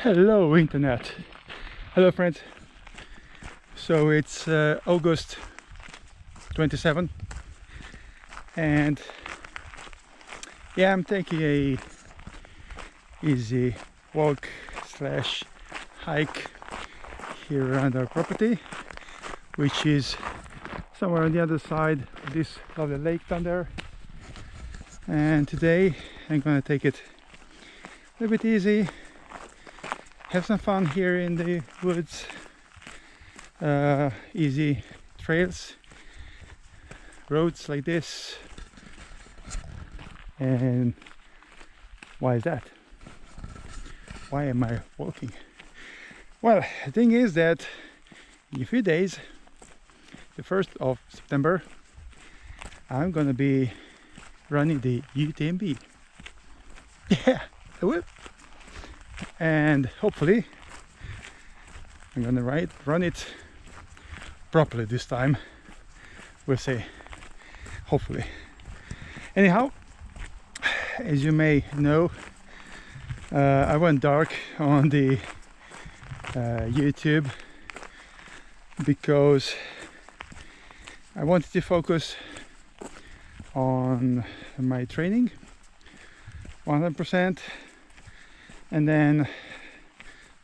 Hello internet, hello friends. So it's August 27 and yeah, I'm taking a easy walk slash hike here around our property, which is somewhere on the other side of this lovely lake down there. And today I'm gonna take it a little bit easy, have some fun here in the woods. Easy trails, roads like this. And why is that? Why am I walking? Well, the thing is that in a few days, the 1st of September, I'm gonna be running the UTMB. Yeah, I will. And hopefully I'm gonna run it properly this time. We'll see, hopefully. Anyhow, as you may know, I went dark on the YouTube because I wanted to focus on my training 100%, and then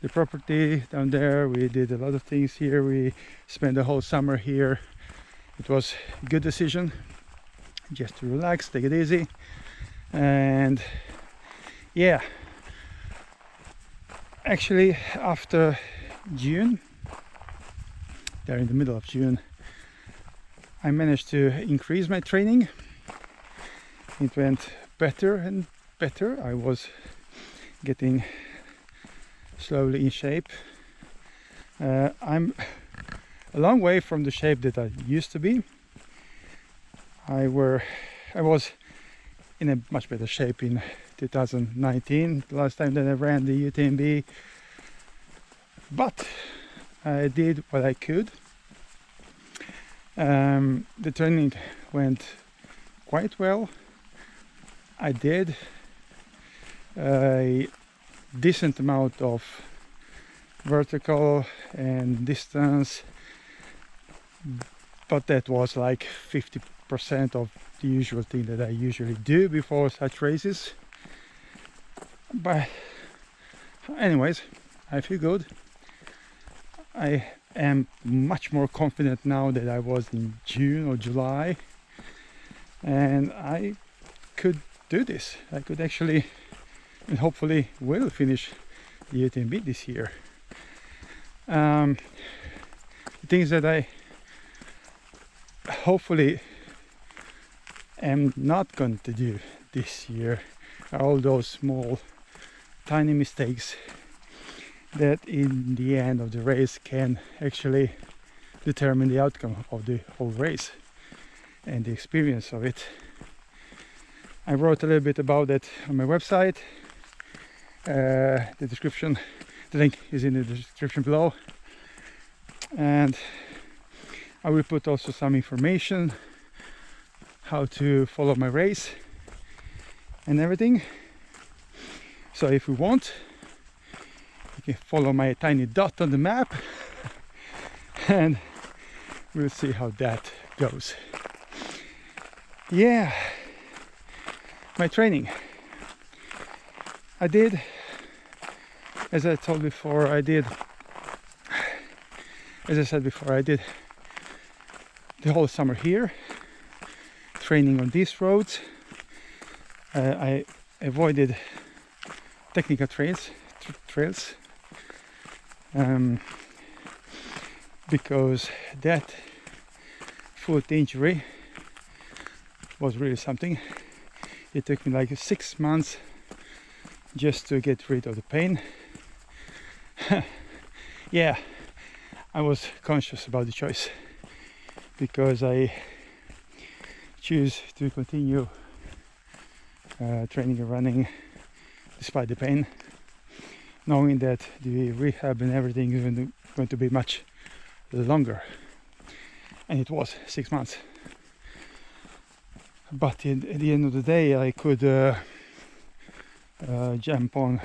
the property down there. We did a lot of things here. We spent the whole summer here. It was a good decision just to relax, take it easy. And yeah, actually after June, there in the middle of June, I managed to increase my training. It went better and better. I was getting slowly in shape. I'm a long way from the shape that I used to be. I was in a much better shape in 2019, the last time that I ran the UTMB, but I did what I could. The training went quite well. I did a decent amount of vertical and distance, but that was like 50% of the usual thing that I usually do before such races. But anyways, I feel good. I am much more confident now than I was in June or July, and I could do this. I could actually, and hopefully will, finish the UTMB this year. The things that I hopefully am not going to do this year are all those small tiny mistakes that in the end of the race can actually determine the outcome of the whole race and the experience of it. I wrote a little bit about that on my website. The link is in the description below, and I will put also some information how to follow my race and everything. So if you want, you can follow my tiny dot on the map and we'll see how that goes. Yeah, my training. I did, as I said before, I did the whole summer here, training on these roads. I avoided technical trails because that foot injury was really something. It took me like 6 months just to get rid of the pain. Yeah, I was conscious about the choice because I choose to continue training and running despite the pain, knowing that the rehab and everything is going to be much longer. And it was 6 months. But at the end of the day, I could jump on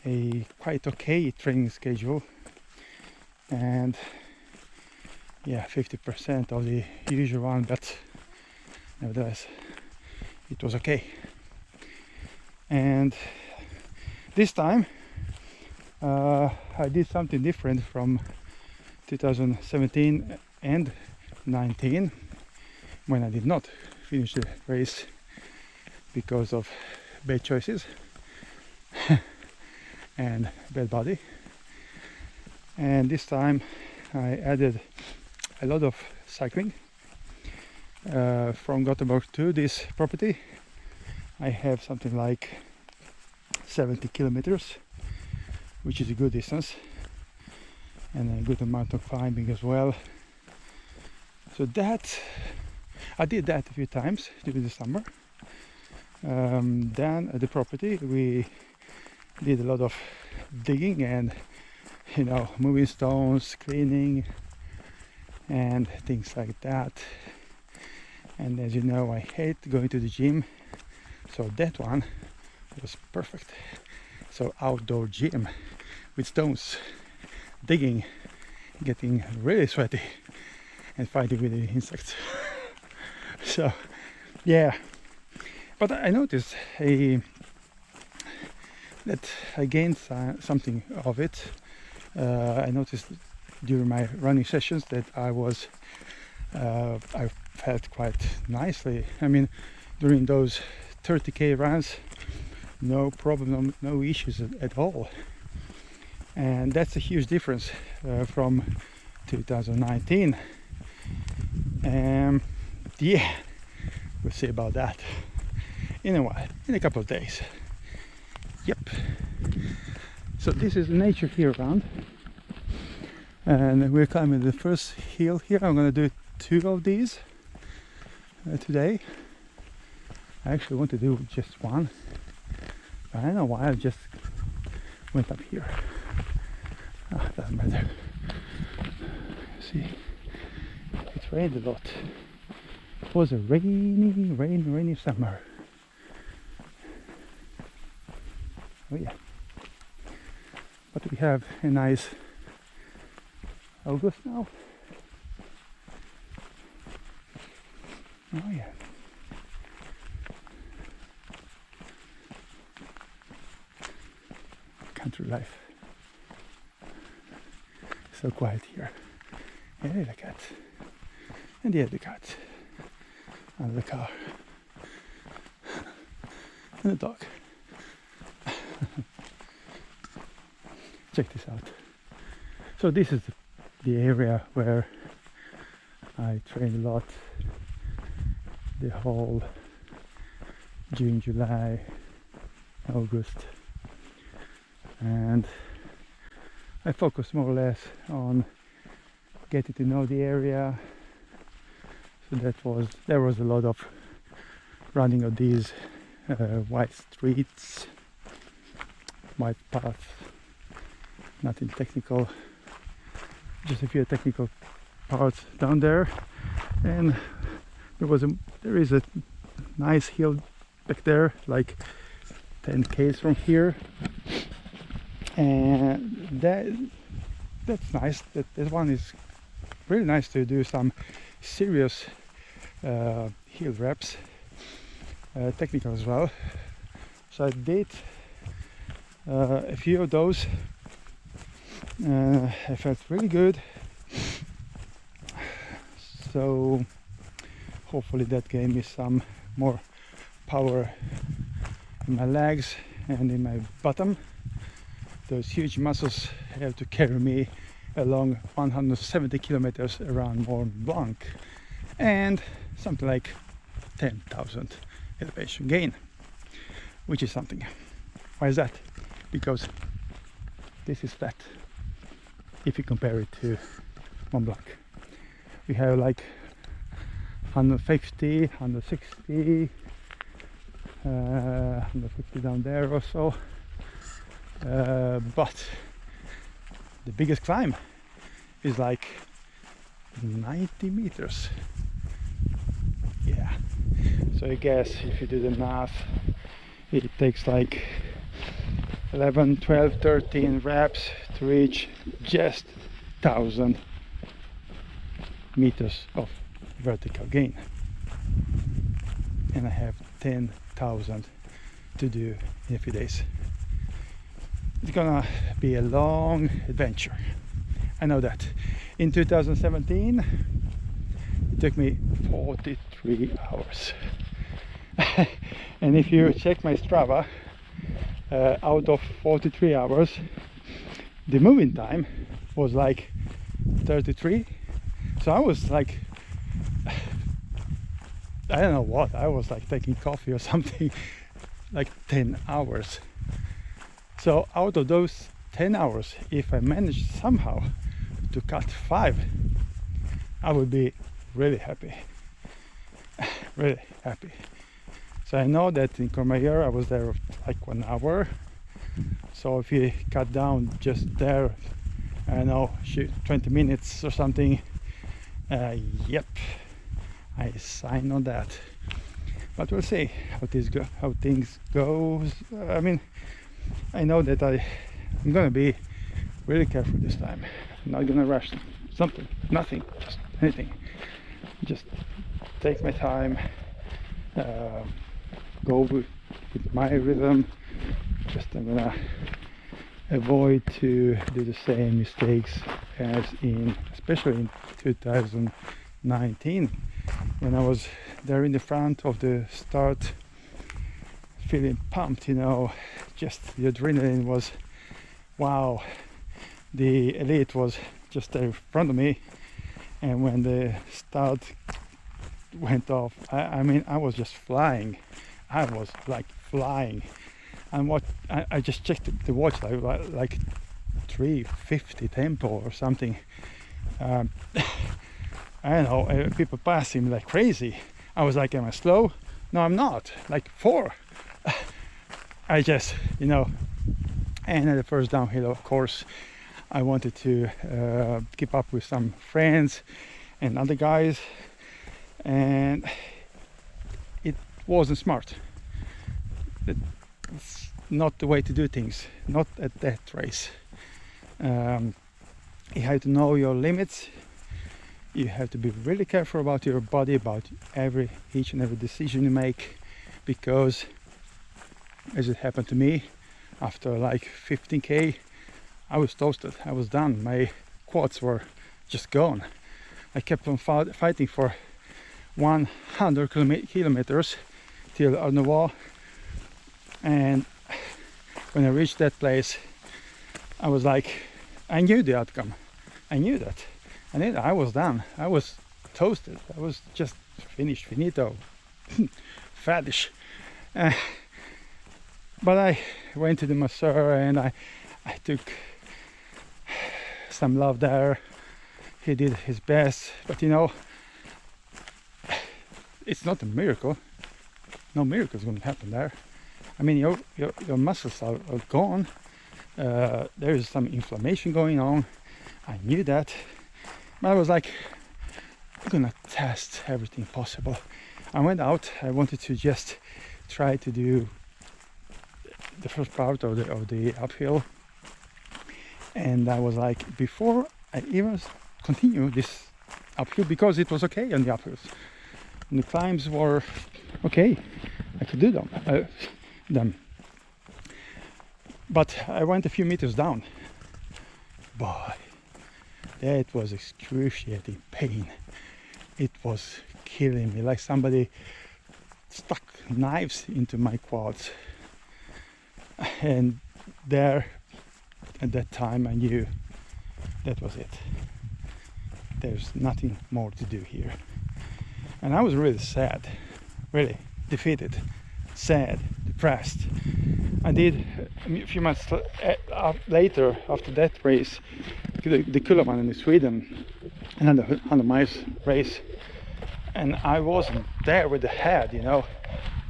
a quite okay training schedule, and yeah, 50% of the usual one, but nevertheless it was okay. And this time I did something different from 2017 and 19, when I did not finish the race because of bad choices and bad body. And this time I added a lot of cycling from Gothenburg to this property. I have something like 70 kilometers, which is a good distance, and a good amount of climbing as well. So that I did that a few times during the summer. Then at the property we did a lot of digging and, you know, moving stones, cleaning and things like that. And as you know, I hate going to the gym, so that one was perfect. So outdoor gym with stones, digging, getting really sweaty and fighting with the insects. So yeah, but I noticed that I gained something of it. I noticed during my running sessions that I felt quite nicely. I mean, during those 30k runs, no problem, no issues at all. And that's a huge difference from 2019. Yeah, we'll see about that in a while, in a couple of days. Yep. So this is nature here around, and we're climbing the first hill here. I'm gonna do 2 of these today. I actually want to do just one, but I don't know why I just went up here. Doesn't matter. See, it rained a lot. It was a rainy summer. Oh yeah. But we have a nice August now. Oh yeah. Country life. So quiet here. Yeah, the cat. And the other cat. And the car. And the dog. Check this out. So this is the area where I train a lot. The whole June, July, August. And I focus more or less on getting to know the area. So there was a lot of running of these wide streets, wide paths, nothing technical, just a few technical parts down there. And there is a nice hill back there, like 10 k's from here, and that's nice. That one is really nice to do some serious hill reps, technical as well. So I did a few of those. I felt really good. So hopefully that gave me some more power in my legs and in my bottom. Those huge muscles have to carry me along 170 kilometers around Mont Blanc and something like 10,000 elevation gain, which is something. Why is that? Because this is flat if you compare it to Mont Blanc. We have like 150, 160, 150 down there or so. But the biggest climb is like 90 meters. Yeah. So I guess if you do the math, it takes like 11, 12, 13 reps to reach just 1,000 meters of vertical gain, and I have 10,000 to do in a few days. It's gonna be a long adventure, I know that. In 2017 it took me 43 hours and if you check my Strava, out of 43 hours the moving time was like 33. So I was like, I don't know what, I was like taking coffee or something, like 10 hours. So out of those 10 hours, if I managed somehow to cut 5, I would be really happy. Really happy. So I know that in Courmayeur I was there like 1 hour. So if you cut down just there, I don't know, 20 minutes or something, yep, I sign on that. But we'll see how things goes. I mean, I know that I'm gonna be really careful this time. I'm not gonna rush something, nothing, just anything. Just take my time, go with my rhythm. Just I'm gonna avoid to do the same mistakes as especially in 2019, when I was there in the front of the start, feeling pumped, you know, just the adrenaline was wow. The elite was just there in front of me, and when the start went off, I mean, I was just flying. I was like flying, and what I just checked the watch, like 350 tempo or something. I don't know, people passing me like crazy. I was like, am I slow? No, I'm not. Like 4. I just, you know, and at the first downhill, of course, I wanted to keep up with some friends and other guys, and it wasn't smart. It's not the way to do things, not at that race. You have to know your limits. You have to be really careful about your body, about each and every decision you make, because as it happened to me, after like 15k, I was toasted. I was done. My quads were just gone. I kept on fighting for 100 kilometers till Arnois, and when I reached that place, I was like, I knew the outcome. I knew that. I was done. I was toasted. I was just finished, finito, faddish. But I went to the masseur and I took some love there. He did his best, but you know, it's not a miracle. No miracle is going to happen there. I mean, your muscles are gone. There is some inflammation going on. I knew that, but I was like, I'm gonna test everything possible. I went out. I wanted to just try to do the first part of the uphill, and I was like, before I even continue this uphill, because it was okay on the uphills, and the climbs were okay, I could do them. But I went a few meters down. Boy, that was excruciating pain. It was killing me, like somebody stuck knives into my quads. And there, at that time, I knew that was it. There's nothing more to do here. And I was really sad, really defeated, sad, depressed. I did a few months later, after that race, the Kullaman in Sweden, another 100 miles race, and I wasn't there with the head, you know.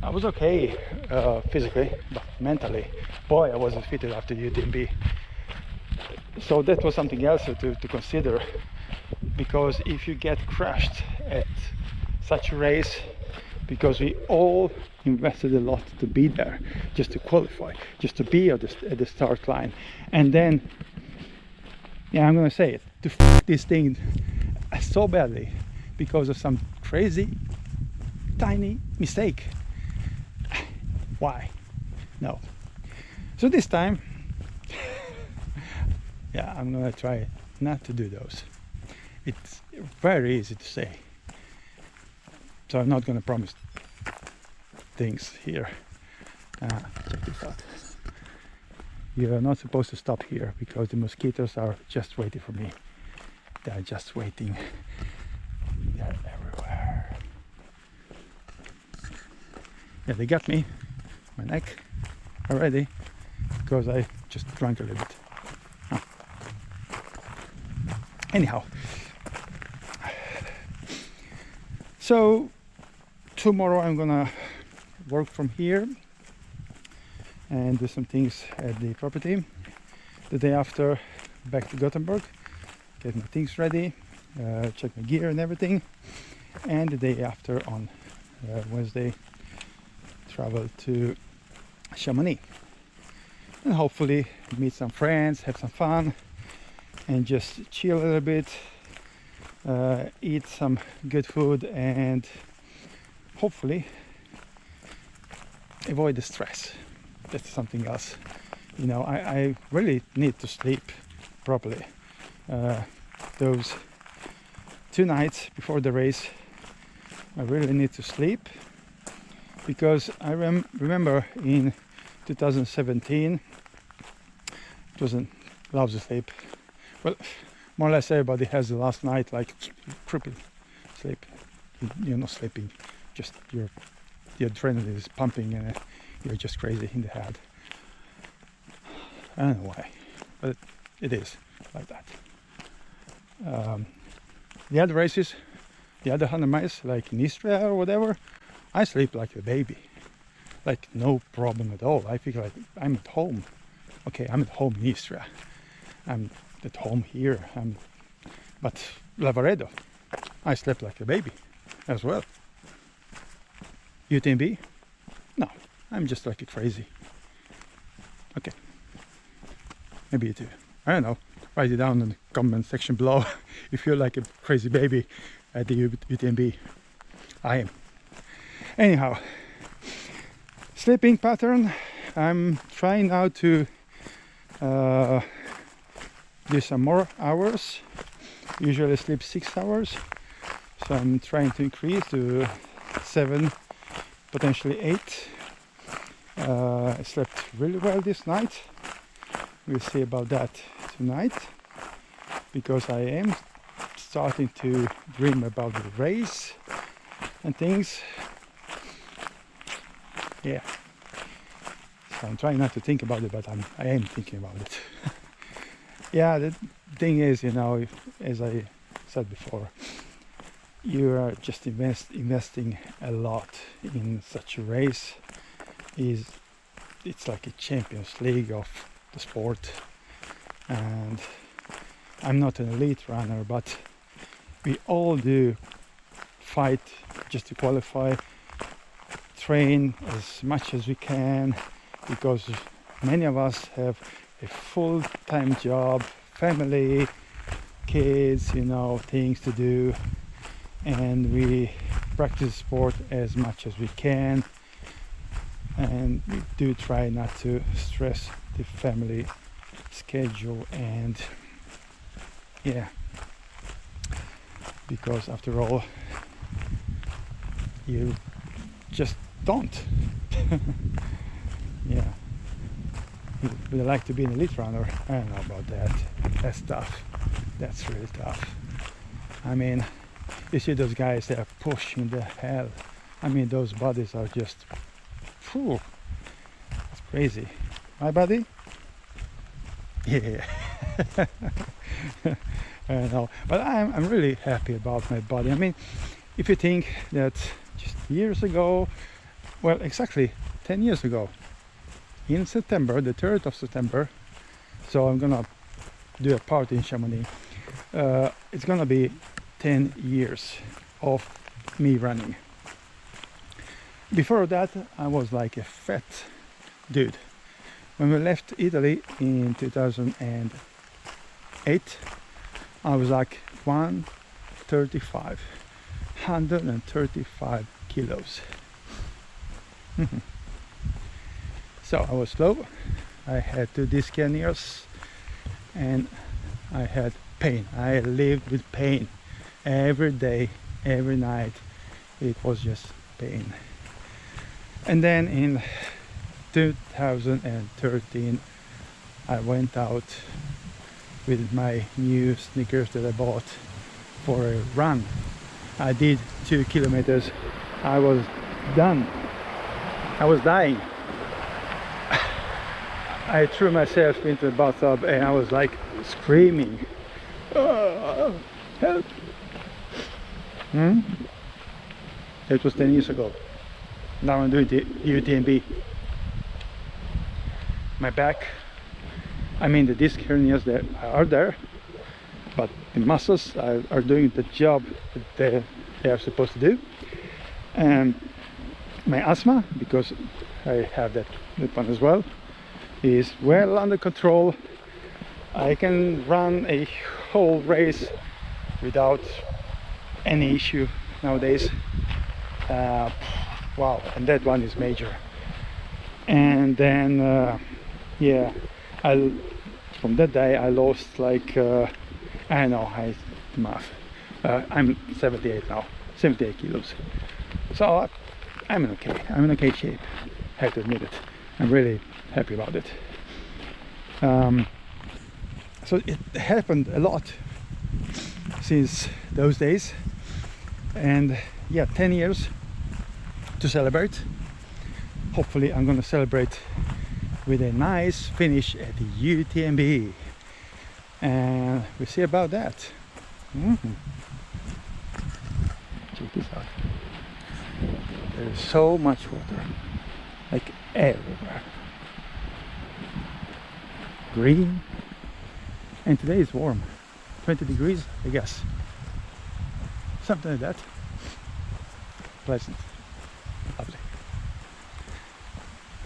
I was okay physically, but mentally, boy, I was defeated after the UTMB. So that was something else to consider, because if you get crushed at such a race, because we all invested a lot to be there, just to qualify, just to be at the start line. And then, yeah, I'm gonna say it, to f this thing so badly because of some crazy tiny mistake. Why? No. So this time, yeah, I'm gonna try not to do those. It's very easy to say, so I'm not gonna promise things here. Check this out. You're not supposed to stop here because the mosquitoes are just waiting for me. They're just waiting. They're everywhere. Yeah, they got me, my neck already, because I just drank a little bit. Oh. Anyhow, so tomorrow I'm gonna work from here and do some things at the property. The day after, back to Gothenburg, get my things ready, check my gear and everything, and the day after, on Wednesday, travel to Chamonix and hopefully meet some friends, have some fun, and just chill a little bit, eat some good food, and hopefully avoid the stress. That's something else. You know, I really need to sleep properly. Those 2 nights before the race, I really need to sleep, because I remember in 2017 it wasn't lousy sleep. Well, more or less everybody has the last night like triple sleep. You're not sleeping, just the adrenaline is pumping and you're just crazy in the head. I don't know why, but it is like that. The other races, the other 100 miles, like in Istria or whatever, I sleep like a baby, like no problem at all. I feel like I'm at home. Okay, I'm at home in Istria. I'm at home here. But Lavaredo, I slept like a baby as well. UTMB, no, I'm just like a crazy. Okay, maybe you too. I don't know. Write it down in the comment section below if you're like a crazy baby at the UTMB. I am. Anyhow, sleeping pattern. I'm trying now to do some more hours. Usually I sleep 6 hours, so I'm trying to increase to 7, potentially 8. I slept really well this night. We'll see about that tonight, because I am starting to dream about the race and things. Yeah, so I'm trying not to think about it, but I am thinking about it. Yeah, the thing is, you know, as I said before, you are just investing a lot in such a race. It's like a Champions League of the sport, and I'm not an elite runner, but we all do fight just to qualify, train as much as we can, because many of us have a full-time job, family, kids, you know, things to do, and we practice sport as much as we can, and we do try not to stress the family schedule. And yeah, because after all, you just don't. Yeah, would I like to be an elite runner? I don't know about that. That's tough. That's really tough. I mean, you see those guys, they are pushing the hell. I mean, those bodies are just, phew, it's crazy. My body? Yeah. I don't know, but I'm really happy about my body. I mean, if you think that just years ago, well, exactly 10 years ago, in September, the 3rd of September, so I'm gonna do a party in Chamonix. It's gonna be 10 years of me running. Before that, I was like a fat dude. When we left Italy in 2008, I was like 135 kilos. So I was slow, I had 2 disc hernias, and I had pain. I lived with pain every day, every night. It was just pain. And then in 2013 I went out with my new sneakers that I bought for a run. I did 2 kilometers. I was done. I was dying. I threw myself into the bathtub and I was like screaming, "Oh, help!" It was 10 years ago. Now I'm doing the UTMB. My back, I mean the disc hernias that are there, but the muscles are doing the job that they are supposed to do. And my asthma, because I have that one as well, is well under control. I can run a whole race without any issue nowadays. Wow, and that one is major. And then yeah, from that day I lost like I know, math. I'm 78 now, 78 kilos. So I'm in okay shape. I have to admit it. I'm really happy about it. So it happened a lot since those days, and yeah, 10 years to celebrate. Hopefully I'm gonna celebrate with a nice finish at the UTMB, and we'll see about that. Check this out. There's so much water, like everywhere. Green, and today is warm, 20 degrees I guess, something like that. Pleasant, lovely.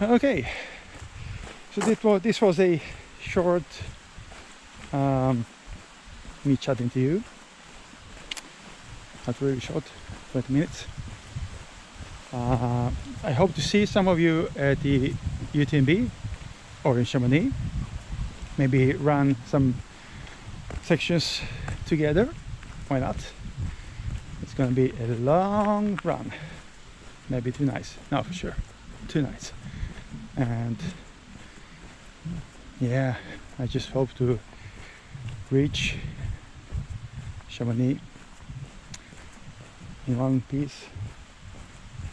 Okay, so this was a short me chatting to you, not really short, 20 minutes. I hope to see some of you at the UTMB or in Chamonix. Maybe run some sections together. Why not? It's gonna be a long run. Maybe 2 nights. No, for sure. 2 nights. And yeah, I just hope to reach Chamonix in one piece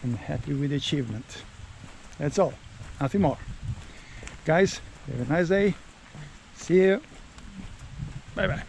and happy with the achievement. That's all, nothing more. Guys, have a nice day. See you. Bye bye.